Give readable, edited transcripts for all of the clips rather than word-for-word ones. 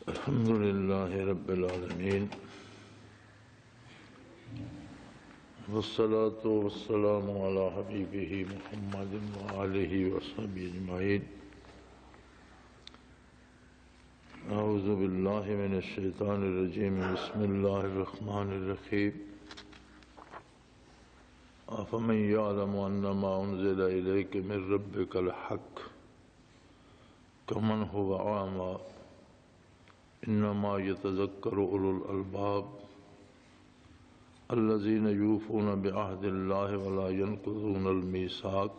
الحمد لله رب العالمين والصلاة والسلام على حبيبه محمد وآله وصحبه أجمعين. أعوذ بالله من الشيطان الرجيم. بسم الله الرحمن الرحيم. أفمن يعلم أنما أنزل إليك من ربك الحق كمن هو أعمى إنما يتذكر أولو الألباب الذين يوفون بعهد الله ولا ينقضون الميثاق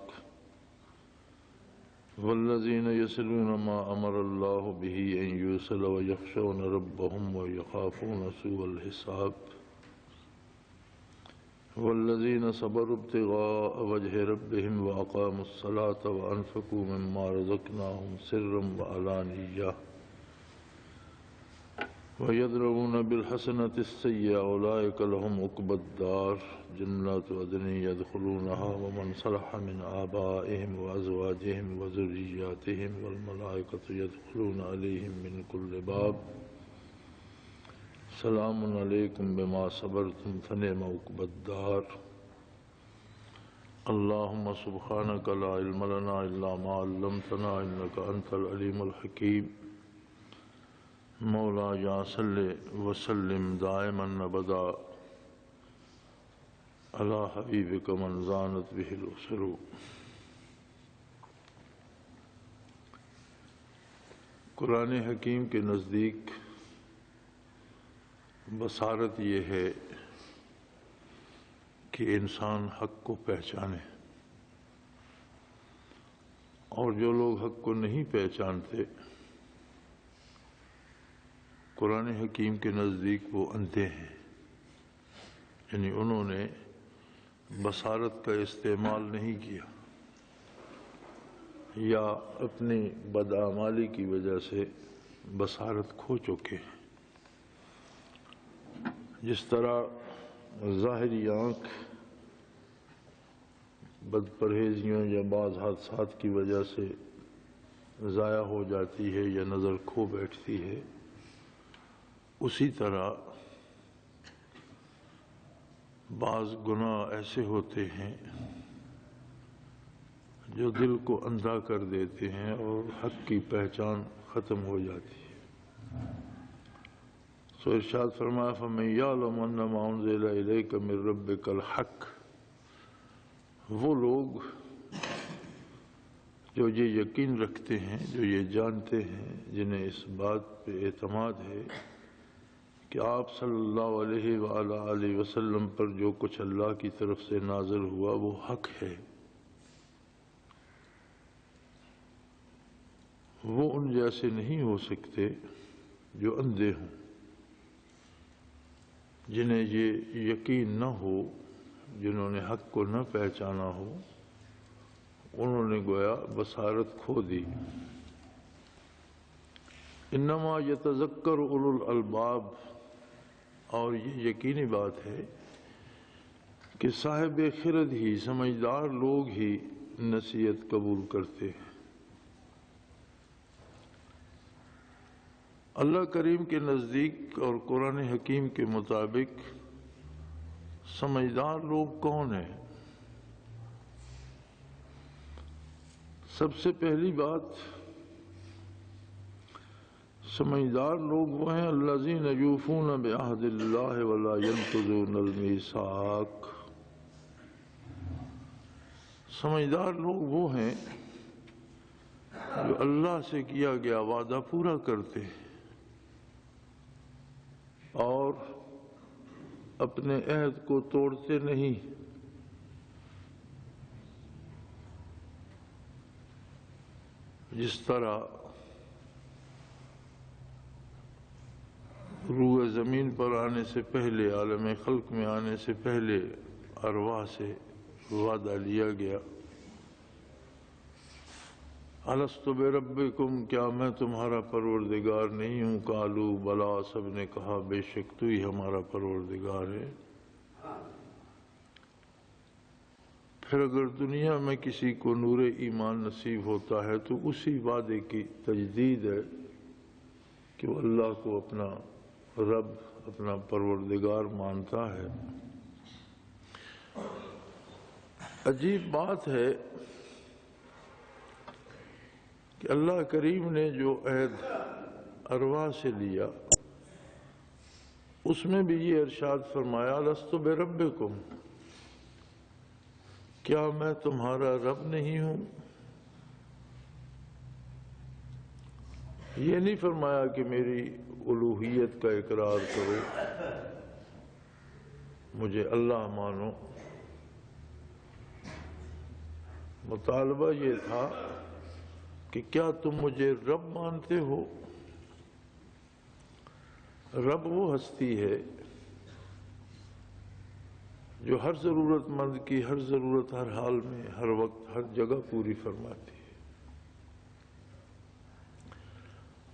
والذين يصلون ما أمر الله به أن يوصل ويخشون ربهم ويخافون سوء الحساب والذين صبروا ابتغاء وجه ربهم وأقاموا الصلاة وأنفقوا مما رزقناهم سرا وعلانية ويدرؤون بالحسنة السيئة أولئك لهم عقبى الدار جنات عدن يدخلونها ومن صلح من آبائهم وأزواجهم وذرياتهم والملائكة يدخلون عليهم من كل باب سلام علیکم بما صبرتم فنعم عقبى الدار. اللهم سبحانك لا علم لنا إلا ما علمتنا إنك أنت العليم الحكيم. مولاي صل وسلم دائما أبدا على حبيبك من زانت به الأسر. قرآن حکیم کے نزدیک بصارت یہ ہے کہ انسان حق کو پہچانے، اور جو لوگ حق کو نہیں پہچانتے قرآن حکیم کے نزدیک وہ اندھے ہیں، یعنی انہوں نے بصارت کا استعمال نہیں کیا یا اپنی بدعمالی کی وجہ سے بصارت کھو چکے ہیں. جس طرح ظاہری آنکھ بد پرہیزیوں یا بعض حادثات کی وجہ سے ضائع ہو جاتی ہے یا نظر کھو بیٹھتی ہے، اسی طرح بعض گناہ ایسے ہوتے ہیں جو دل کو اندھا کر دیتے ہیں اور حق کی پہچان ختم ہو جاتی ہے. سو ارشاد فرمایا فَمَن يَعْلَمُ أَنَّمَا أُنزِلَ إِلَيْكَ مِن رَبِّكَ الْحَقُّ، وہ لوگ جو یہ یقین رکھتے ہیں، جو یہ جانتے ہیں، جنہیں اس بات پہ اعتماد ہے کہ آپ صلی اللہ علیہ وآلہ وسلم پر جو کچھ اللہ کی طرف سے نازل ہوا وہ حق ہے، وہ ان جیسے نہیں ہو سکتے جو اندھے ہوں، جنہیں یہ یقین نہ ہو، جنہوں نے حق کو نہ پہچانا ہو، انہوں نے گویا بصارت کھو دی. انما یتذکر اولو الالباب، اور یہ یقینی بات ہے کہ صاحب خرد ہی، سمجھدار لوگ ہی نصیحت قبول کرتے ہیں. اللہ کریم کے نزدیک اور قرآن حکیم کے مطابق سمجھدار لوگ کون ہیں؟ سب سے پہلی بات، سمجھدار لوگ وہ ہیں الذین یوفون بعہد اللہ ولا ینقضون المیثاق. سمجھدار لوگ وہ ہیں جو اللہ سے کیا گیا وعدہ پورا کرتے ہیں اور اپنے عہد کو توڑتے نہیں. جس طرح روح زمین پر آنے سے پہلے، عالم خلق میں آنے سے پہلے ارواح سے وعدہ لیا گیا، الستُ بربکم، کیا میں تمہارا پروردگار نہیں ہوں؟ قالوا بلا، سب نے کہا بے شک تو ہی ہمارا پروردگار ہے. پھر اگر دنیا میں کسی کو نور ایمان نصیب ہوتا ہے تو اسی وعدے کی تجدید ہے کہ وہ اللہ کو اپنا رب، اپنا پروردگار مانتا ہے۔ عجیب بات ہے کہ اللہ کریم نے جو عہد ارواح سے لیا اس میں بھی یہ ارشاد فرمایا لست بربکم، کیا میں تمہارا رب نہیں ہوں؟ یہ نہیں فرمایا کہ میری الوہیت کا اقرار کرو، مجھے اللہ مانو۔ مطالبہ یہ تھا کہ کیا تم مجھے رب مانتے ہو؟ رب وہ ہستی ہے جو ہر ضرورت مند کی ہر ضرورت ہر حال میں، ہر وقت، ہر جگہ پوری فرماتی ہے،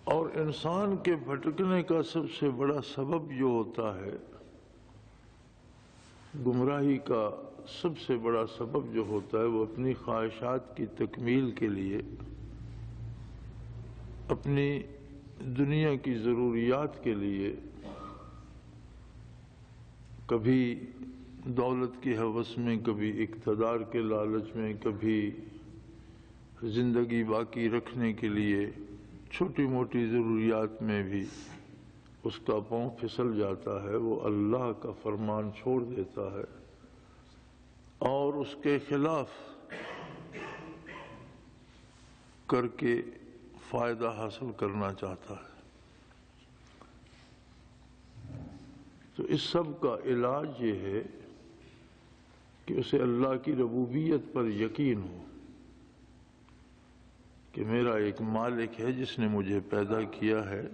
اور انسان کے بھٹکنے کا سب سے بڑا سبب جو ہوتا ہے، گمراہی کا سب سے بڑا سبب جو ہوتا ہے، وہ اپنی خواہشات کی تکمیل کے لیے، اپنی دنیا کی ضروریات کے لیے، کبھی دولت کی ہوس میں، کبھی اقتدار کے لالچ میں، کبھی زندگی باقی رکھنے کے لیے، چھوٹی موٹی ضروریات میں بھی اس کا پاؤں پھسل جاتا ہے، وہ اللہ کا فرمان چھوڑ دیتا ہے اور اس کے خلاف کر کے فائدہ حاصل کرنا چاہتا ہے۔ تو اس سب کا علاج یہ ہے کہ اسے اللہ کی ربوبیت پر یقین ہو کہ میرا ایک مالک ہے جس نے مجھے پیدا کیا ہے،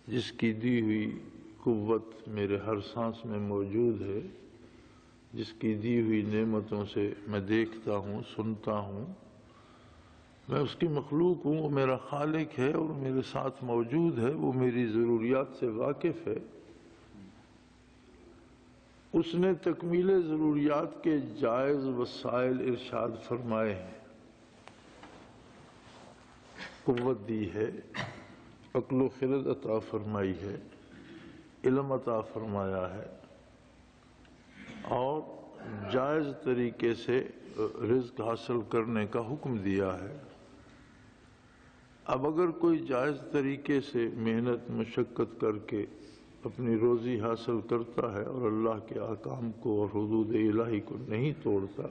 جس کی دی ہوئی قوت میرے ہر سانس میں موجود ہے، جس کی دی ہوئی نعمتوں سے میں دیکھتا ہوں، سنتا ہوں، میں اس کی مخلوق ہوں، وہ میرا خالق ہے اور میرے ساتھ موجود ہے، وہ میری ضروریات سے واقف ہے۔ اس نے تکمیل ضروریات کے جائز وسائل ارشاد فرمائے ہیں، قوت دی ہے، عقل و خرد عطا فرمائی ہے، علم عطا فرمایا ہے، اور جائز طریقے سے رزق حاصل کرنے کا حکم دیا ہے۔ اب اگر کوئی جائز طریقے سے محنت مشقت کر کے اپنی روزی حاصل کرتا ہے اور اللہ کے احکام کو اور حدود الہی کو نہیں توڑتا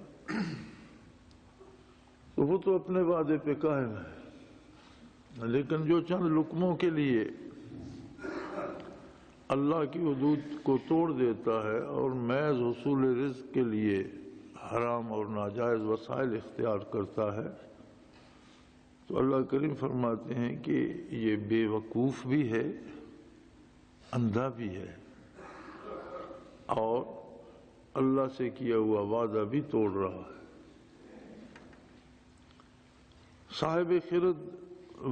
تو وہ تو اپنے وعدے پہ قائم ہے، لیکن جو چند لقموں کے لیے اللہ کی حدود کو توڑ دیتا ہے اور محض حصول رزق کے لیے حرام اور ناجائز وسائل اختیار کرتا ہے، تو اللہ کریم فرماتے ہیں کہ یہ بے وقوف بھی ہے، اندھا بھی ہے، اور اللہ سے کیا ہوا وعدہ بھی توڑ رہا ہے۔ صاحب خرد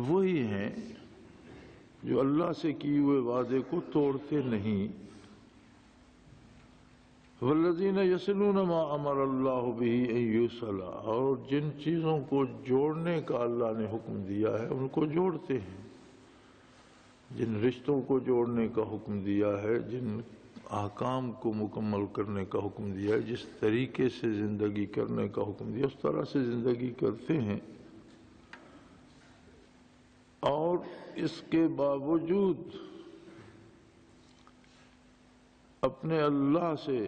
وہی ہیں جو اللہ سے کیے ہوئے وعدے کو توڑتے نہیں۔ والذین یصلون ما امر اللہ بہ ان یوصل، اور جن چیزوں کو جوڑنے کا اللہ نے حکم دیا ہے ان کو جوڑتے ہیں، جن رشتوں کو جوڑنے کا حکم دیا ہے، جن احکام کو مکمل کرنے کا حکم دیا ہے، جس طریقے سے زندگی کرنے کا حکم دیا اس طرح سے زندگی کرتے ہیں، اور اس کے باوجود اپنے اللہ سے،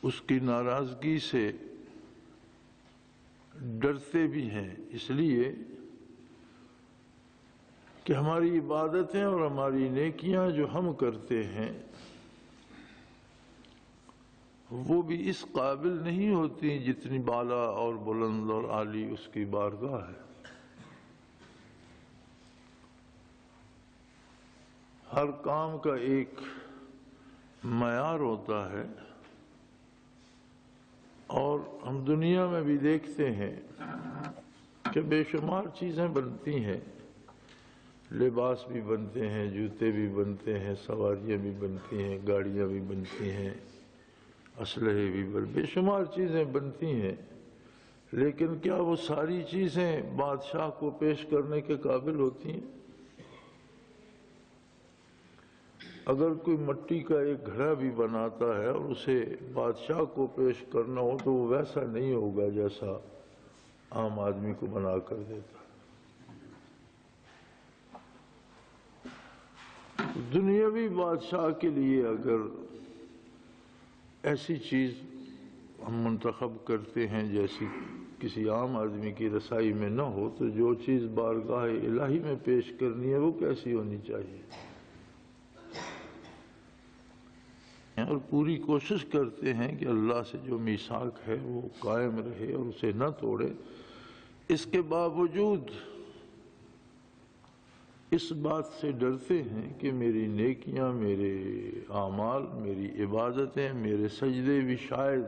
اس کی ناراضگی سے ڈرتے بھی ہیں، اس لیے کہ ہماری عبادتیں اور ہماری نیکیاں جو ہم کرتے ہیں وہ بھی اس قابل نہیں ہوتی جتنی بالا اور بلند اور عالی اس کی بارگاہ ہے۔ ہر کام کا ایک معیار ہوتا ہے، اور ہم دنیا میں بھی دیکھتے ہیں کہ بے شمار چیزیں بنتی ہیں، لباس بھی بنتے ہیں، جوتے بھی بنتے ہیں، سواریاں بھی بنتی ہیں، گاڑیاں بھی بنتی ہیں، اسلحے بھی بے شمار چیزیں بنتی ہیں، لیکن کیا وہ ساری چیزیں بادشاہ کو پیش کرنے کے قابل ہوتی ہیں؟ اگر کوئی مٹی کا ایک گھڑا بھی بناتا ہے اور اسے بادشاہ کو پیش کرنا ہو تو وہ ویسا نہیں ہوگا جیسا عام آدمی کو بنا کر دیتا ہے۔ دنیاوی بادشاہ کے لیے اگر ایسی چیز ہم منتخب کرتے ہیں جیسی کسی عام آدمی کی رسائی میں نہ ہو، تو جو چیز بارگاہ الہی میں پیش کرنی ہے وہ کیسی ہونی چاہیے؟ اور پوری کوشش کرتے ہیں کہ اللہ سے جو میثاق ہے وہ قائم رہے اور اسے نہ توڑے۔ اس کے باوجود اس بات سے ڈرتے ہیں کہ میری نیکیاں، میرے اعمال، میری عبادتیں، میرے سجدے بھی شاید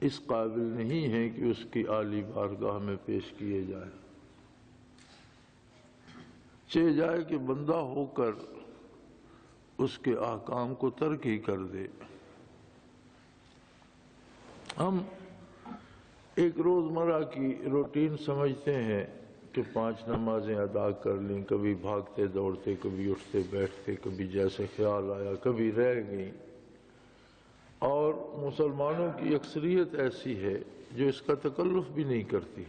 اس قابل نہیں ہیں کہ اس کی عالی بارگاہ میں پیش کیے جائیں۔ چاہے جائے کہ بندہ ہو کر اس کے احکام کو ترک ہی کر دے۔ ہم ایک روزمرہ کی روٹین سمجھتے ہیں کہ 5 نمازیں ادا کر لیں، کبھی بھاگتے دوڑتے، کبھی اٹھتے بیٹھتے، کبھی جیسے خیال آیا، کبھی رہ گئیں۔ اور مسلمانوں کی اکثریت ایسی ہے جو اس کا تکلف بھی نہیں کرتی۔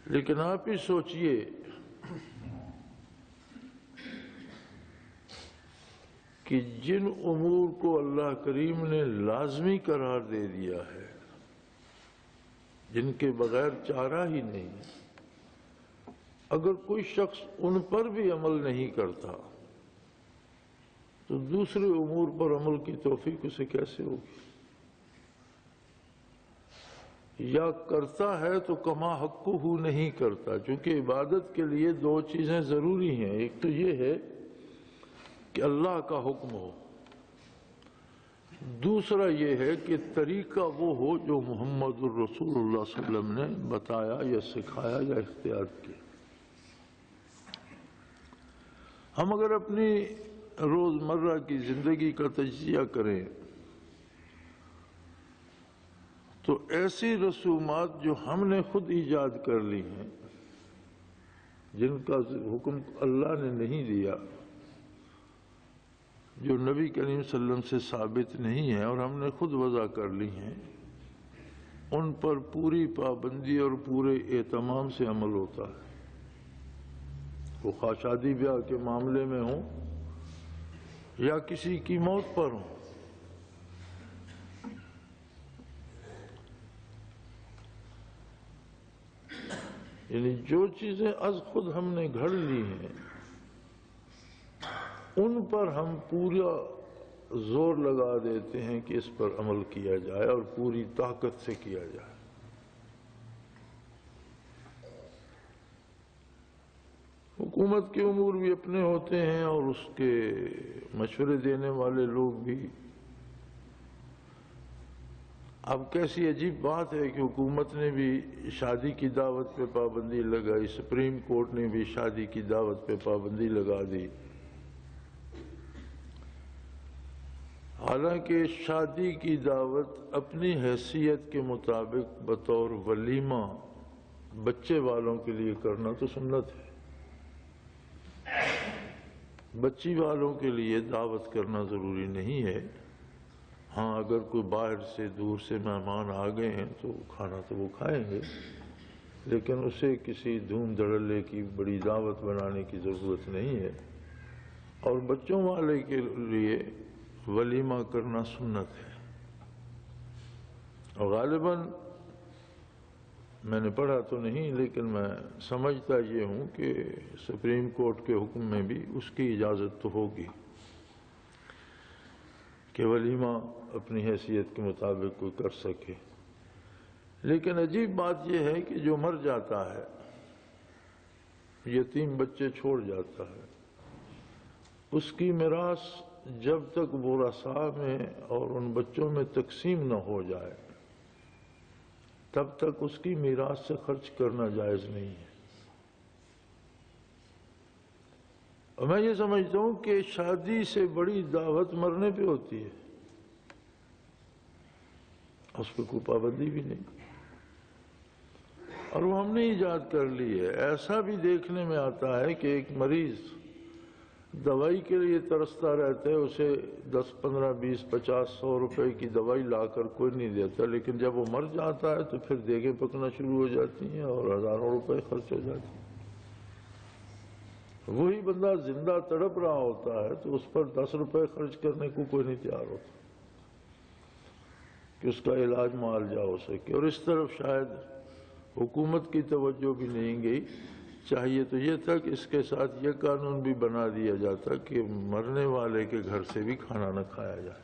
لیکن آپ ہی سوچئے کہ جن امور کو اللہ کریم نے لازمی قرار دے دیا ہے، جن کے بغیر چارہ ہی نہیں، اگر کوئی شخص ان پر بھی عمل نہیں کرتا تو دوسرے امور پر عمل کی توفیق اسے کیسے ہوگی؟ یا کرتا ہے تو کما حقہ نہیں کرتا، چونکہ عبادت کے لیے 2 چیزیں ضروری ہیں۔ ایک تو یہ ہے کہ اللہ کا حکم ہو، دوسرا یہ ہے کہ طریقہ وہ ہو جو محمد الرسول اللہ صلی اللہ علیہ وسلم نے بتایا یا سکھایا یا اختیار کیا۔ ہم اگر اپنی روزمرہ کی زندگی کا تجزیہ کریں تو ایسی رسومات جو ہم نے خود ایجاد کر لی ہیں، جن کا حکم اللہ نے نہیں دیا، جو نبی کریم صلی اللہ علیہ وسلم سے ثابت نہیں ہے اور ہم نے خود وضع کر لی ہیں، ان پر پوری پابندی اور پورے اہتمام سے عمل ہوتا ہے۔ وہ خواہ شادی بیاہ کے معاملے میں ہوں یا کسی کی موت پر ہوں۔ یعنی جو چیزیں از خود ہم نے گھڑ لی ہیں ان پر ہم پورا زور لگا دیتے ہیں کہ اس پر عمل کیا جائے اور پوری طاقت سے کیا جائے۔ حکومت کے امور بھی اپنے ہوتے ہیں اور اس کے مشورے دینے والے لوگ بھی۔ اب کیسی عجیب بات ہے کہ حکومت نے بھی شادی کی دعوت پہ پابندی لگائی، سپریم کورٹ نے بھی شادی کی دعوت پہ پابندی لگا دی، حالانکہ شادی کی دعوت اپنی حیثیت کے مطابق بطور ولیمہ بچے والوں کے لیے کرنا تو سنت ہے۔ بچی والوں کے لیے دعوت کرنا ضروری نہیں ہے۔ ہاں اگر کوئی باہر سے دور سے مہمان آ گئے ہیں تو کھانا تو وہ کھائیں گے، لیکن اسے کسی دھوم دھڑلے کی بڑی دعوت بنانے کی ضرورت نہیں ہے۔ اور بچوں والے کے لیے ولیمہ کرنا سنت ہے۔ اور غالباً میں نے پڑھا تو نہیں لیکن میں سمجھتا یہ ہوں کہ سپریم کورٹ کے حکم میں بھی اس کی اجازت تو ہوگی کہ ولیمہ اپنی حیثیت کے مطابق کوئی کر سکے۔ لیکن عجیب بات یہ ہے کہ جو مر جاتا ہے، یتیم بچے چھوڑ جاتا ہے، اس کی میراث جب تک ورثاء میں اور ان بچوں میں تقسیم نہ ہو جائے تب تک اس کی میراث سے خرچ کرنا جائز نہیں ہے۔ اور میں یہ سمجھتا ہوں کہ شادی سے بڑی دعوت مرنے پہ ہوتی ہے۔ اس پہ کوئی پابندی بھی نہیں، اور وہ ہم نے ایجاد کر لی ہے۔ ایسا بھی دیکھنے میں آتا ہے کہ ایک مریض دوائی کے لیے ترستا رہتا ہے، اسے 10 15 20 50 100 روپے کی دوائی لا کر کوئی نہیں دیتا، لیکن جب وہ مر جاتا ہے تو پھر دیگیں پکنا شروع ہو جاتی ہیں اور ہزاروں روپے خرچ ہو جاتے ہیں۔ وہی بندہ زندہ تڑپ رہا ہوتا ہے تو اس پر 10 روپے خرچ کرنے کو کوئی نہیں تیار ہوتا کہ اس کا علاج معالجہ ہو سکے، اور اس طرف شاید حکومت کی توجہ بھی نہیں گئی۔ چاہیے تو یہ تھا کہ اس کے ساتھ یہ قانون بھی بنا دیا جاتا کہ مرنے والے کے گھر سے بھی کھانا نہ کھایا جائے،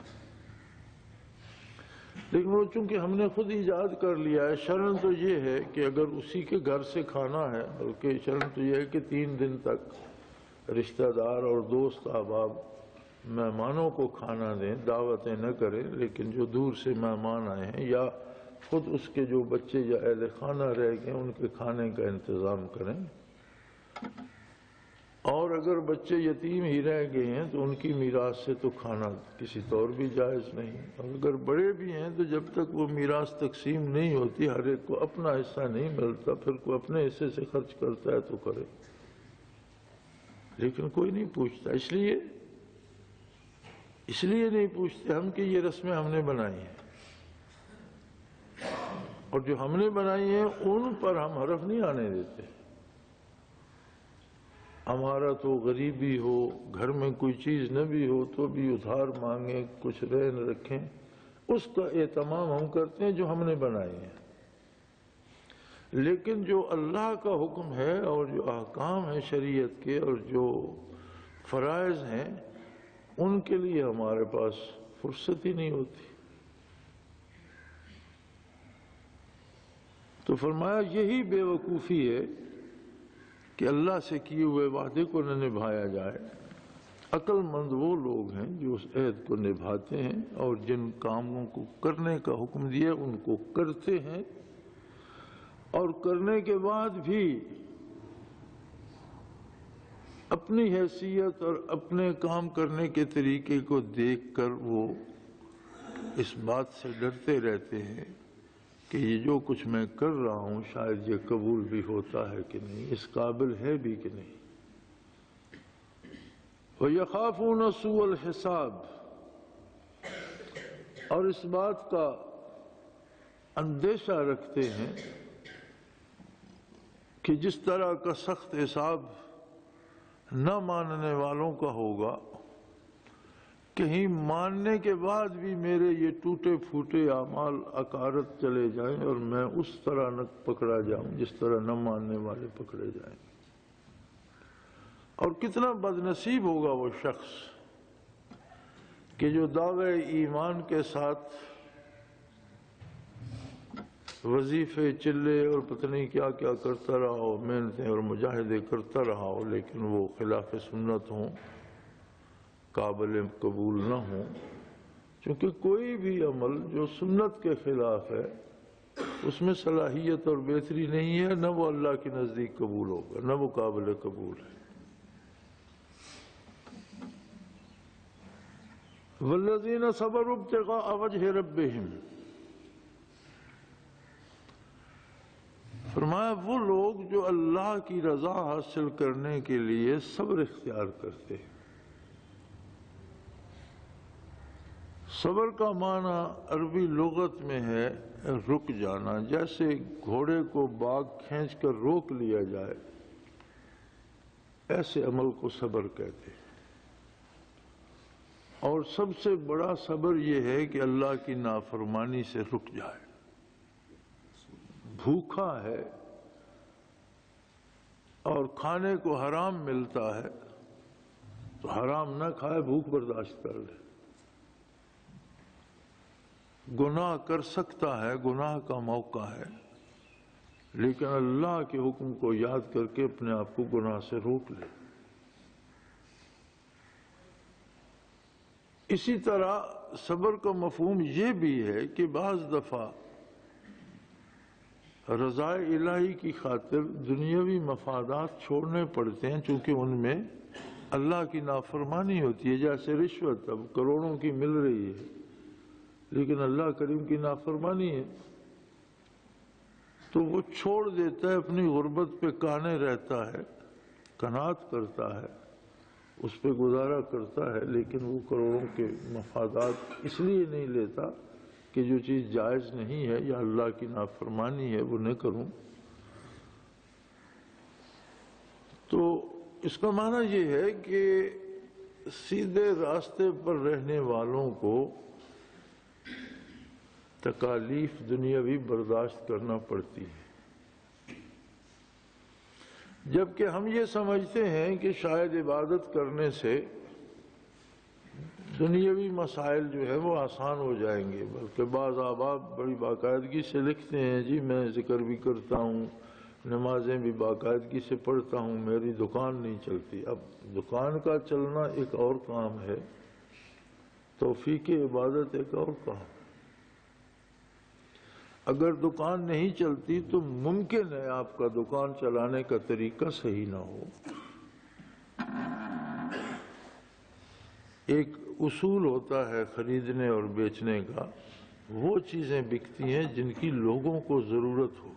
لیکن وہ چونکہ ہم نے خود ایجاد کر لیا ہے۔ شرن تو یہ ہے کہ اگر اسی کے گھر سے کھانا ہے، بلکہ شرن تو یہ ہے کہ 3 دن تک رشتہ دار اور دوست احباب مہمانوں کو کھانا دیں، دعوتیں نہ کریں، لیکن جو دور سے مہمان آئے ہیں یا خود اس کے جو بچے یا اہل خانہ رہ گئے ان کے کھانے کا انتظام کریں، اور اگر بچے یتیم ہی رہ گئے ہیں تو ان کی میراث سے تو کھانا کسی طور بھی جائز نہیں، اور اگر بڑے بھی ہیں تو جب تک وہ میراث تقسیم نہیں ہوتی، ہر ایک کو اپنا حصہ نہیں ملتا، پھر کوئی اپنے حصے سے خرچ کرتا ہے تو کرے، لیکن کوئی نہیں پوچھتا۔ اس لیے نہیں پوچھتے ہم کہ یہ رسمیں ہم نے بنائی ہیں، اور جو ہم نے بنائی ہیں ان پر ہم حرف نہیں آنے دیتے۔ ہمارا تو غریبی ہو، گھر میں کوئی چیز نہ بھی ہو تو بھی ادھار مانگیں، کچھ رہن رکھیں، اس کا اہتمام ہم کرتے ہیں جو ہم نے بنائی ہیں، لیکن جو اللہ کا حکم ہے اور جو احکام ہیں شریعت کے اور جو فرائض ہیں ان کے لیے ہمارے پاس فرصت ہی نہیں ہوتی۔ تو فرمایا یہی بے وقوفی ہے کہ اللہ سے کیے ہوئے وعدے کو نہ نبھایا جائے۔ عقل مند وہ لوگ ہیں جو اس عہد کو نبھاتے ہیں اور جن کاموں کو کرنے کا حکم دیا ان کو کرتے ہیں، اور کرنے کے بعد بھی اپنی حیثیت اور اپنے کام کرنے کے طریقے کو دیکھ کر وہ اس بات سے ڈرتے رہتے ہیں کہ یہ جو کچھ میں کر رہا ہوں شاید یہ قبول بھی ہوتا ہے کہ نہیں، اس قابل ہے بھی کہ نہیں۔ وَيَخَافُونَ سُوءَ الْحِسَابِ، اور اس بات کا اندیشہ رکھتے ہیں کہ جس طرح کا سخت حساب نہ ماننے والوں کا ہوگا، کہیں ماننے کے بعد بھی میرے یہ ٹوٹے پھوٹے اعمال اکارت چلے جائیں اور میں اس طرح نہ پکڑا جاؤں جس طرح نہ ماننے والے پکڑے جائیں۔ اور کتنا بد نصیب ہوگا وہ شخص کہ جو دعوے ایمان کے ساتھ وظیفے چلے اور پتہ نہیں کیا کیا کرتا رہا ہو، محنتیں اور مجاہدے کرتا رہا ہو، لیکن وہ خلاف سنت ہوں، قابل قبول نہ ہوں، چونکہ کوئی بھی عمل جو سنت کے خلاف ہے اس میں صلاحیت اور بہتری نہیں ہے، نہ وہ اللہ کے نزدیک قبول ہوگا، نہ وہ قابل قبول ہے۔ وَالَّذِينَ صَبَرُوا ابْتِغَاءَ وَجْهِ رَبِّهِمْ، فرمایا وہ لوگ جو اللہ کی رضا حاصل کرنے کے لیے صبر اختیار کرتے ہیں۔ صبر کا معنی عربی لغت میں ہے رک جانا، جیسے گھوڑے کو باغ کھینچ کر روک لیا جائے، ایسے عمل کو صبر کہتے ہیں۔ اور سب سے بڑا صبر یہ ہے کہ اللہ کی نافرمانی سے رک جائے۔ بھوکا ہے اور کھانے کو حرام ملتا ہے تو حرام نہ کھائے، بھوک برداشت کر لے۔ گناہ کر سکتا ہے، گناہ کا موقع ہے، لیکن اللہ کے حکم کو یاد کر کے اپنے آپ کو گناہ سے روک لے۔ اسی طرح صبر کا مفہوم یہ بھی ہے کہ بعض دفعہ رضا الہی کی خاطر دنیاوی مفادات چھوڑنے پڑتے ہیں، چونکہ ان میں اللہ کی نافرمانی ہوتی ہے، جیسے رشوت اب کروڑوں کی مل رہی ہے لیکن اللہ کریم کی نافرمانی ہے تو وہ چھوڑ دیتا ہے، اپنی غربت پہ کانے رہتا ہے، قناعت کرتا ہے، اس پہ گزارا کرتا ہے، لیکن وہ کروڑوں کے مفادات اس لیے نہیں لیتا کہ جو چیز جائز نہیں ہے یا اللہ کی نافرمانی ہے وہ نہ کروں۔ تو اس کا معنی یہ ہے کہ سیدھے راستے پر رہنے والوں کو تکالیف دنیاوی برداشت کرنا پڑتی ہے، جبکہ ہم یہ سمجھتے ہیں کہ شاید عبادت کرنے سے دنیاوی مسائل جو ہے وہ آسان ہو جائیں گے، بلکہ بعض احباب بڑی باقاعدگی سے لکھتے ہیں جی میں ذکر بھی کرتا ہوں، نمازیں بھی باقاعدگی سے پڑھتا ہوں، میری دکان نہیں چلتی۔ اب دکان کا چلنا ایک اور کام ہے، توفیق عبادت ایک اور کام۔ اگر دکان نہیں چلتی تو ممکن ہے آپ کا دکان چلانے کا طریقہ صحیح نہ ہو۔ ایک اصول ہوتا ہے خریدنے اور بیچنے کا، وہ چیزیں بکتی ہیں جن کی لوگوں کو ضرورت ہو۔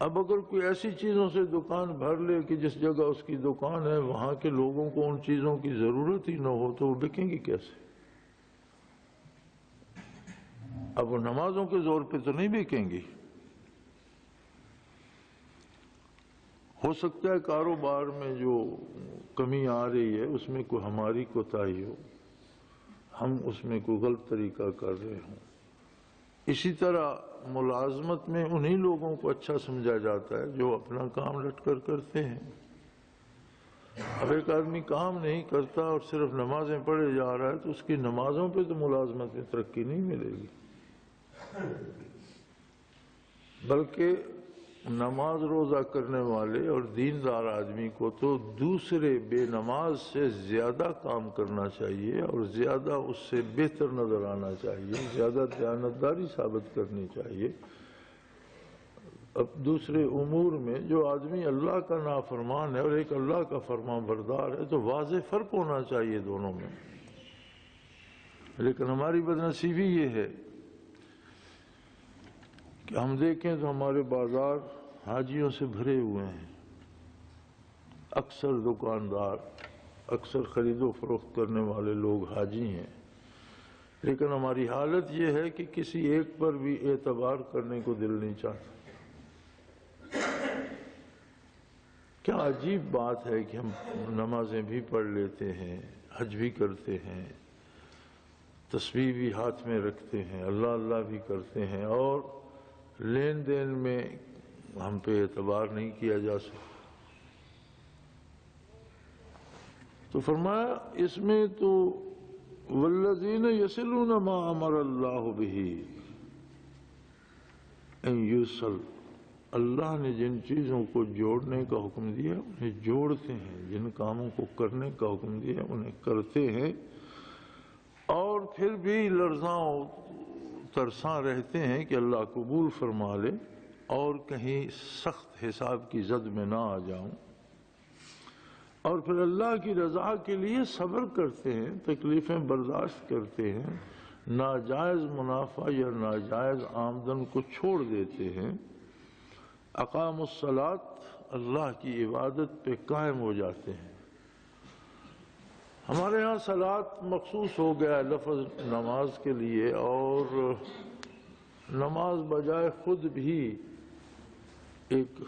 اب اگر کوئی ایسی چیزوں سے دکان بھر لے کہ جس جگہ اس کی دکان ہے وہاں کے لوگوں کو ان چیزوں کی ضرورت ہی نہ ہو تو وہ بکیں گی کیسے؟ اب وہ نمازوں کے زور پہ تو نہیں بکیں گی۔ ہو سکتا ہے کاروبار میں جو کمی آ رہی ہے اس میں کوئی ہماری کوتاہی ہو، ہم اس میں کوئی غلط طریقہ کر رہے ہوں۔ اسی طرح ملازمت میں انہی لوگوں کو اچھا سمجھا جاتا ہے جو اپنا کام لٹ کر کرتے ہیں۔ اب ایک آدمی کام نہیں کرتا اور صرف نمازیں پڑھے جا رہا ہے تو اس کی نمازوں پہ تو ملازمت میں ترقی نہیں ملے گی، بلکہ نماز روزہ کرنے والے اور دیندار آدمی کو تو دوسرے بے نماز سے زیادہ کام کرنا چاہیے اور زیادہ اس سے بہتر نظر آنا چاہیے، زیادہ دیانتداری ثابت کرنی چاہیے۔ اب دوسرے امور میں جو آدمی اللہ کا نافرمان ہے اور ایک اللہ کا فرمان بردار ہے تو واضح فرق ہونا چاہیے دونوں میں۔ لیکن ہماری بدنصیبی یہ ہے کہ ہم دیکھیں تو ہمارے بازار حاجیوں سے بھرے ہوئے ہیں، اکثر دکاندار، اکثر خرید و فروخت کرنے والے لوگ حاجی ہیں، لیکن ہماری حالت یہ ہے کہ کسی ایک پر بھی اعتبار کرنے کو دل نہیں چاہتا۔ کیا عجیب بات ہے کہ ہم نمازیں بھی پڑھ لیتے ہیں، حج بھی کرتے ہیں، تسبیح بھی ہاتھ میں رکھتے ہیں، اللہ اللہ بھی کرتے ہیں، اور لین دین میں ہم پہ اعتبار نہیں کیا جا سکتا۔ تو فرمایا اس میں تو والذین یصلون ما امر اللہ بہ ان یوصل، اللہ نے جن چیزوں کو جوڑنے کا حکم دیا انہیں جوڑتے ہیں، جن کاموں کو کرنے کا حکم دیا انہیں کرتے ہیں، اور پھر بھی لرزاں ترساں رہتے ہیں کہ اللہ قبول فرما لے اور کہیں سخت حساب کی زد میں نہ آ جاؤں، اور پھر اللہ کی رضا کے لیے صبر کرتے ہیں، تکلیفیں برداشت کرتے ہیں، ناجائز منافع یا ناجائز آمدن کو چھوڑ دیتے ہیں، اقام الصلاۃ، اللہ کی عبادت پہ قائم ہو جاتے ہیں۔ ہمارے ہاں صلاۃ مخصوص ہو گیا ہے لفظ نماز کے لیے، اور نماز بجائے خود بھی ایک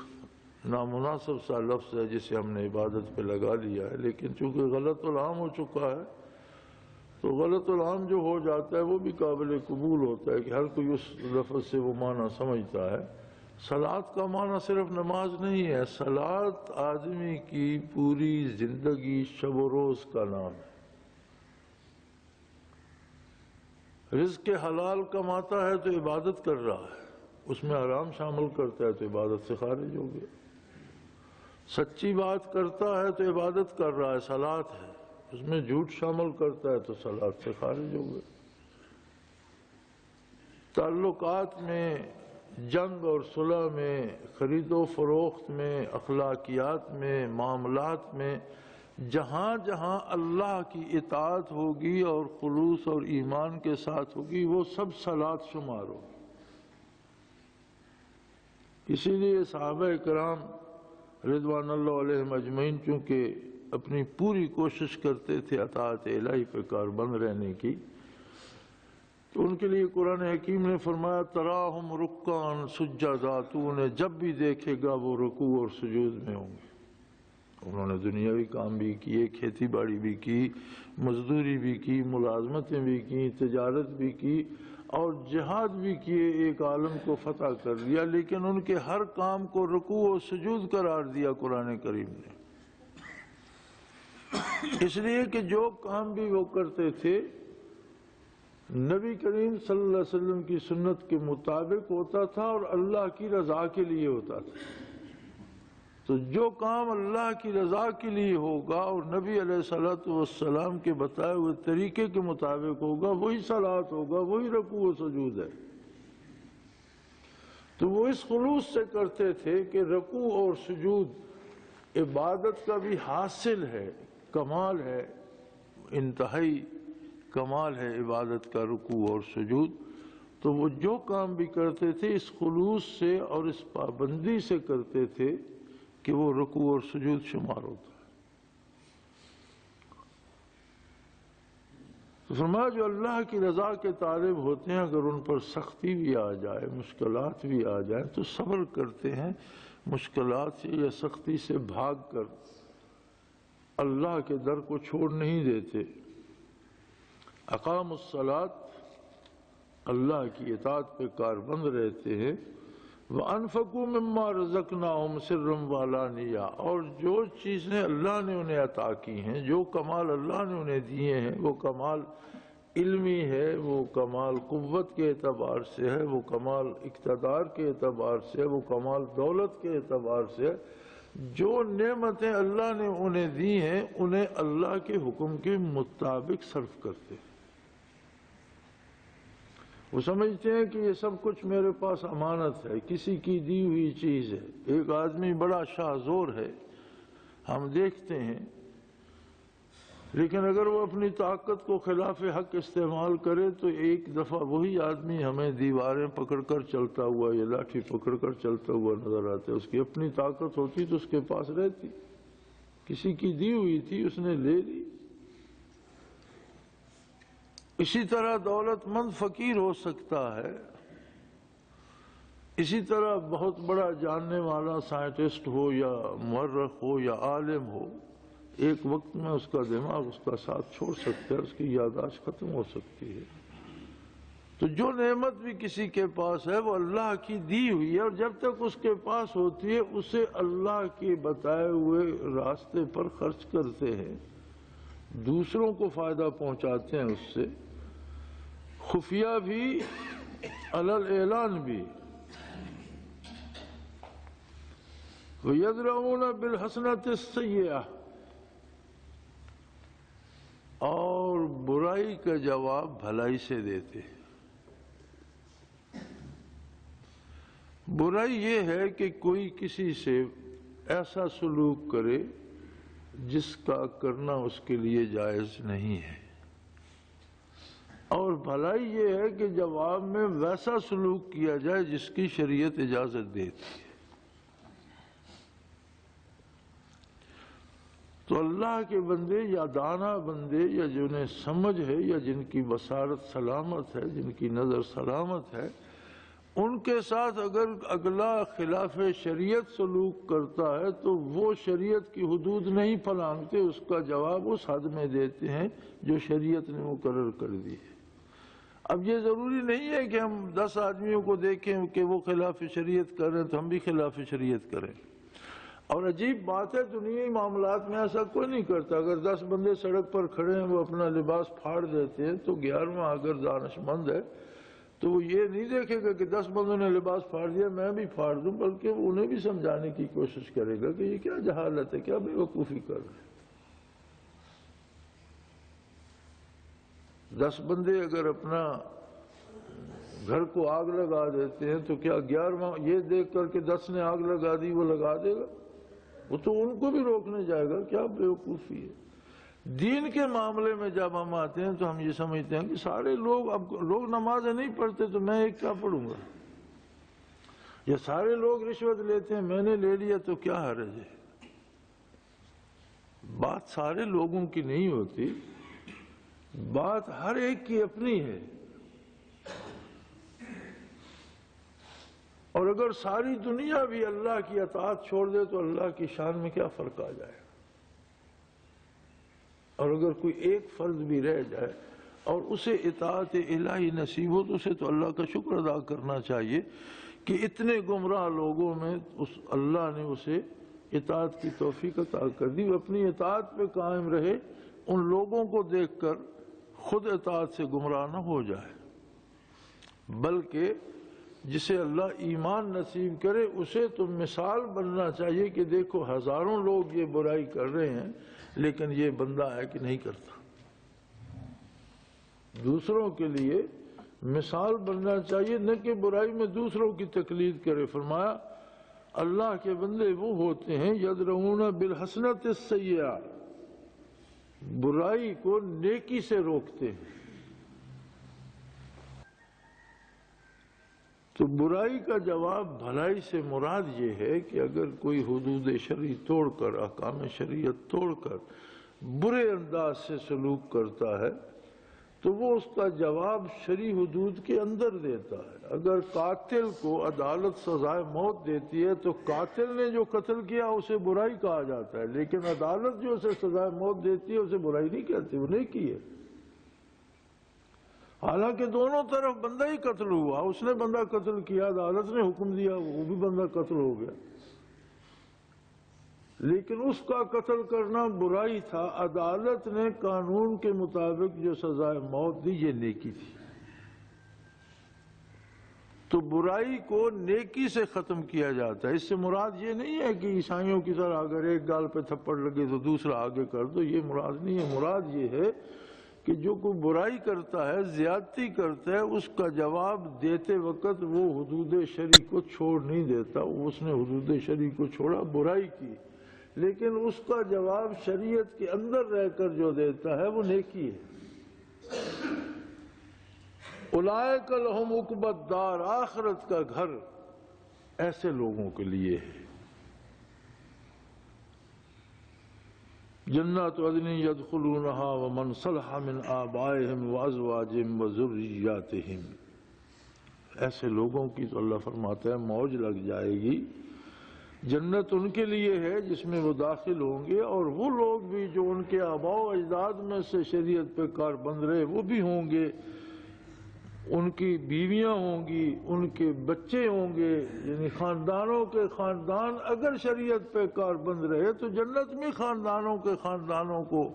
نامناسب سا لفظ ہے جسے ہم نے عبادت پہ لگا لیا ہے، لیکن چونکہ غلط العام ہو چکا ہے تو غلط العام جو ہو جاتا ہے وہ بھی قابل قبول ہوتا ہے کہ ہر کوئی اس لفظ سے وہ معنی سمجھتا ہے۔ صلاۃ کا معنی صرف نماز نہیں ہے، صلاۃ آدمی کی پوری زندگی شب و روز کا نام ہے۔ رزق حلال کماتا ہے تو عبادت کر رہا ہے، اس میں حرام شامل کرتا ہے تو عبادت سے خارج ہو گیا۔ سچی بات کرتا ہے تو عبادت کر رہا ہے، صلاۃ ہے، اس میں جھوٹ شامل کرتا ہے تو صلاۃ سے خارج ہو گیا۔ تعلقات میں، جنگ اور صلح میں، خرید و فروخت میں، اخلاقیات میں، معاملات میں جہاں جہاں اللہ کی اطاعت ہوگی اور خلوص اور ایمان کے ساتھ ہوگی وہ سب صلات شمار ہوگی۔ اسی لیے صحابہ کرام رضوان اللہ علیہم اجمعین چونکہ اپنی پوری کوشش کرتے تھے اطاعت الہی پہ کاربند رہنے کی، تو ان کے لیے قرآن حکیم نے فرمایا تراہم رکعاً سجدا، تو انہیں جب بھی دیکھے گا وہ رکوع اور سجود میں ہوں گے۔ انہوں نے دنیاوی کام بھی کیے، کھیتی باڑی بھی کی، مزدوری بھی کی، ملازمتیں بھی کی، تجارت بھی کی اور جہاد بھی کیے، ایک عالم کو فتح کر لیا، لیکن ان کے ہر کام کو رکوع و سجود قرار دیا قرآن کریم نے، اس لیے کہ جو کام بھی وہ کرتے تھے نبی کریم صلی اللہ علیہ وسلم کی سنت کے مطابق ہوتا تھا اور اللہ کی رضا کے لیے ہوتا تھا۔ تو جو کام اللہ کی رضا کے لیے ہوگا اور نبی علیہ الصلوۃ والسلام کے بتائے ہوئے طریقے کے مطابق ہوگا وہی صلات ہوگا، وہی رکوع و سجود ہے۔ تو وہ اس خلوص سے کرتے تھے کہ رکوع اور سجود عبادت کا بھی حاصل ہے، کمال ہے، انتہائی کمال ہے عبادت کا رکوع اور سجود۔ تو وہ جو کام بھی کرتے تھے اس خلوص سے اور اس پابندی سے کرتے تھے کہ وہ رکوع اور سجود شمار ہوتا ہے۔ تو فرمایا جو اللہ کی رضا کے طالب ہوتے ہیں اگر ان پر سختی بھی آ جائے، مشکلات بھی آ جائیں تو صبر کرتے ہیں، مشکلات سے یا سختی سے بھاگ کر اللہ کے در کو چھوڑ نہیں دیتے۔ اقام الصلاۃ، اللہ کی اطاعت پہ کاربند رہتے ہیں۔ وَأَنفَقُوا مِمَّا رَزَقْنَاهُمْ سِرًّا وَعَلَانِيَةً، اور جو چیزیں اللہ نے انہیں عطا کی ہیں، جو کمال اللہ نے انہیں دیے ہیں، وہ کمال علمی ہے، وہ کمال قوت کے اعتبار سے ہے، وہ کمال اقتدار کے اعتبار سے ہے، وہ کمال دولت کے اعتبار سے ہے، جو نعمتیں اللہ نے انہیں دی ہیں انہیں اللہ کے حکم کے مطابق صرف کرتے ہیں۔ وہ سمجھتے ہیں کہ یہ سب کچھ میرے پاس امانت ہے، کسی کی دی ہوئی چیز ہے۔ ایک آدمی بڑا شاہ زور ہے، ہم دیکھتے ہیں، لیکن اگر وہ اپنی طاقت کو خلاف حق استعمال کرے تو ایک دفعہ وہی آدمی ہمیں دیواریں پکڑ کر چلتا ہوا یا لاٹھی پکڑ کر چلتا ہوا نظر آتا ہے۔ اس کی اپنی طاقت ہوتی تو اس کے پاس رہتی، کسی کی دی ہوئی تھی اس نے لے لی۔ اسی طرح دولت مند فقیر ہو سکتا ہے، اسی طرح بہت بڑا جاننے والا سائنٹسٹ ہو یا مورخ ہو یا عالم ہو، ایک وقت میں اس کا دماغ اس کا ساتھ چھوڑ سکتا ہے، اس کی یادداشت ختم ہو سکتی ہے۔ تو جو نعمت بھی کسی کے پاس ہے وہ اللہ کی دی ہوئی ہے، اور جب تک اس کے پاس ہوتی ہے اسے اللہ کے بتائے ہوئے راستے پر خرچ کرتے ہیں، دوسروں کو فائدہ پہنچاتے ہیں اس سے، خفیہ بھی علی الاعلان بھی۔ وَيَدْرَؤُونَ بِالْحَسَنَةِ السَّيِّئَةِ، اور برائی کا جواب بھلائی سے دیتے ہیں۔ برائی یہ ہے کہ کوئی کسی سے ایسا سلوک کرے جس کا کرنا اس کے لیے جائز نہیں ہے، اور بھلائی یہ ہے کہ جواب میں ویسا سلوک کیا جائے جس کی شریعت اجازت دیتی ہے۔ تو اللہ کے بندے یا دانا بندے یا جنہیں سمجھ ہے یا جن کی بصارت سلامت ہے، جن کی نظر سلامت ہے، ان کے ساتھ اگر اگلا خلاف شریعت سلوک کرتا ہے تو وہ شریعت کی حدود نہیں پھلانگتے، اس کا جواب اس حد میں دیتے ہیں جو شریعت نے مقرر کر دی ہے۔ اب یہ ضروری نہیں ہے کہ ہم 10 آدمیوں کو دیکھیں کہ وہ خلاف شریعت کر رہے ہیں تو ہم بھی خلاف شریعت کریں۔ اور عجیب بات ہے دنیائی معاملات میں ایسا کوئی نہیں کرتا۔ اگر 10 بندے سڑک پر کھڑے ہیں وہ اپنا لباس پھاڑ دیتے ہیں تو 11واں اگر دانش مند ہے تو وہ یہ نہیں دیکھے گا کہ 10 بندوں نے لباس پھاڑ دیا میں بھی پھاڑ دوں، بلکہ وہ انہیں بھی سمجھانے کی کوشش کرے گا کہ یہ کیا جہالت ہے، کیا بے وقوفی کر رہے ہیں۔ 10 بندے اگر اپنا گھر کو آگ لگا دیتے ہیں تو کیا 11واں یہ دیکھ کر کہ 10 نے آگ لگا دی وہ لگا دے گا؟ وہ تو ان کو بھی روکنے جائے گا، کیا بیوقوفی ہے۔ دین کے معاملے میں جب ہم آتے ہیں تو ہم یہ سمجھتے ہیں کہ سارے لوگ، اب لوگ نمازیں نہیں پڑھتے تو میں ایک کیا پڑھوں گا، یا سارے لوگ رشوت لیتے ہیں میں نے لے لیا تو کیا حرج ہے۔ بات سارے لوگوں کی نہیں ہوتی، بات ہر ایک کی اپنی ہے، اور اگر ساری دنیا بھی اللہ کی اطاعت چھوڑ دے تو اللہ کی شان میں کیا فرق آ جائے، اور اگر کوئی ایک فرض بھی رہ جائے اور اسے اطاعت الہی نصیب ہو تو اسے تو اللہ کا شکر ادا کرنا چاہیے کہ اتنے گمراہ لوگوں میں اللہ نے اسے اطاعت کی توفیق عطا کر دی، وہ اپنی اطاعت پہ قائم رہے، ان لوگوں کو دیکھ کر خود اطاعت سے گمراہ نہ ہو جائے، بلکہ جسے اللہ ایمان نصیب کرے اسے تو مثال بننا چاہیے کہ دیکھو ہزاروں لوگ یہ برائی کر رہے ہیں لیکن یہ بندہ ہے کہ نہیں کرتا، دوسروں کے لیے مثال بننا چاہیے، نہ کہ برائی میں دوسروں کی تقلید کرے۔ فرمایا اللہ کے بندے وہ ہوتے ہیں یدرؤون بالحسنۃ السیئۃ، برائی کو نیکی سے روکتے ہیں۔ تو برائی کا جواب بھلائی سے مراد یہ ہے کہ اگر کوئی حدود شرعی توڑ کر، احکام شریعت توڑ کر برے انداز سے سلوک کرتا ہے تو وہ اس کا جواب شرعی حدود کے اندر دیتا ہے۔ اگر قاتل کو عدالت سزائے موت دیتی ہے تو قاتل نے جو قتل کیا اسے برائی کہا جاتا ہے، لیکن عدالت جو اسے سزائے موت دیتی ہے اسے برائی نہیں کہتی، وہ نیکی ہے۔ حالانکہ دونوں طرف بندہ ہی قتل ہوا، اس نے بندہ قتل کیا، عدالت نے حکم دیا، وہ بھی بندہ قتل ہو گیا، لیکن اس کا قتل کرنا برائی تھا، عدالت نے قانون کے مطابق جو سزائے موت دی یہ نیکی تھی۔ تو برائی کو نیکی سے ختم کیا جاتا ہے۔ اس سے مراد یہ نہیں ہے کہ عیسائیوں کی طرح اگر ایک گال پہ تھپڑ لگے تو دوسرا آگے کر دو، یہ مراد نہیں ہے۔ مراد یہ ہے کہ جو کوئی برائی کرتا ہے، زیادتی کرتا ہے، اس کا جواب دیتے وقت وہ حدود شرعی کو چھوڑ نہیں دیتا، اس نے حدود شرعی کو چھوڑا، برائی کی، لیکن اس کا جواب شریعت کے اندر رہ کر جو دیتا ہے وہ نیکی ہے۔ اولئک لہم عقبی الدار، آخرت کا گھر ایسے لوگوں کے لیے ہے۔ جنات عدن یدخلونہا ومن صلح من آبائہم وازواجہم وذریاتہم، ایسے لوگوں کی تو اللہ فرماتا ہے موج لگ جائے گی، جنت ان کے لیے ہے جس میں وہ داخل ہوں گے، اور وہ لوگ بھی جو ان کے آباء و اجداد میں سے شریعت پہ کاربند رہے وہ بھی ہوں گے، ان کی بیویاں ہوں گی، ان کے بچے ہوں گے، یعنی خاندانوں کے خاندان اگر شریعت پہ کاربند رہے تو جنت میں خاندانوں کے خاندانوں کو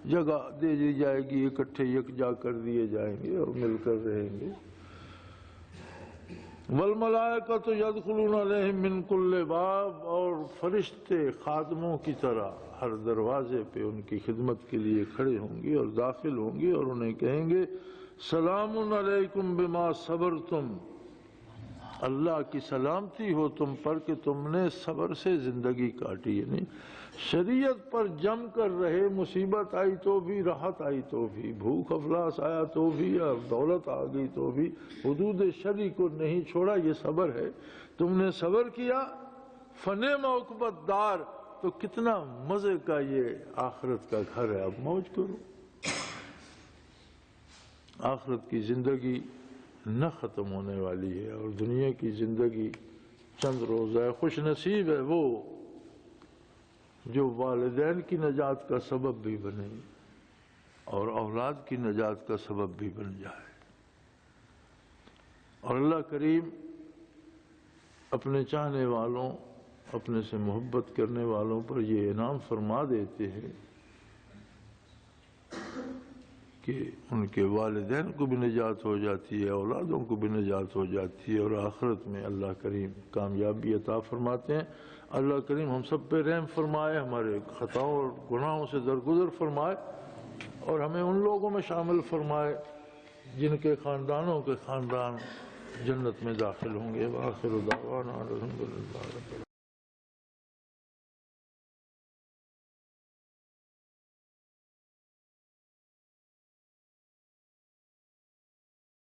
جگہ دے دی جائے گی، اکٹھے یکجا کر دیے جائیں گے اور مل کر رہیں گے۔ والملائکۃ یدخلون علیہم من کل باب، اور فرشتے خادموں کی طرح ہر دروازے پہ ان کی خدمت کے لیے کھڑے ہوں گے اور داخل ہوں گے اور انہیں کہیں گے سلام علیکم بما صبرتم، اللہ کی سلامتی ہو تم پر کہ تم نے صبر سے زندگی کاٹی، یعنی شریعت پر جم کر رہے، مصیبت آئی تو بھی، راحت آئی تو بھی، بھوک افلاس آیا تو بھی، یا دولت آ گئی تو بھی حدود شرعی کو نہیں چھوڑا، یہ صبر ہے۔ تم نے صبر کیا، فنعم عقبی الدار، تو کتنا مزے کا یہ آخرت کا گھر ہے، اب موج کرو۔ آخرت کی زندگی نہ ختم ہونے والی ہے، اور دنیا کی زندگی چند روزہ ہے۔ خوش نصیب ہے وہ جو والدین کی نجات کا سبب بھی بنے اور اولاد کی نجات کا سبب بھی بن جائے۔ اور اللہ کریم اپنے چاہنے والوں، اپنے سے محبت کرنے والوں پر یہ انعام فرما دیتے ہیں کہ ان کے والدین کو بھی نجات ہو جاتی ہے، اولادوں کو بھی نجات ہو جاتی ہے، اور آخرت میں اللہ کریم کامیابی عطا فرماتے ہیں۔ اللہ کریم ہم سب پہ رحم فرمائے، ہمارے خطاؤں اور گناہوں سے درگزر فرمائے، اور ہمیں ان لوگوں میں شامل فرمائے جن کے خاندانوں کے خاندان جنت میں داخل ہوں گے۔ وآخر دعوانا الحمدللہ رب العالمین۔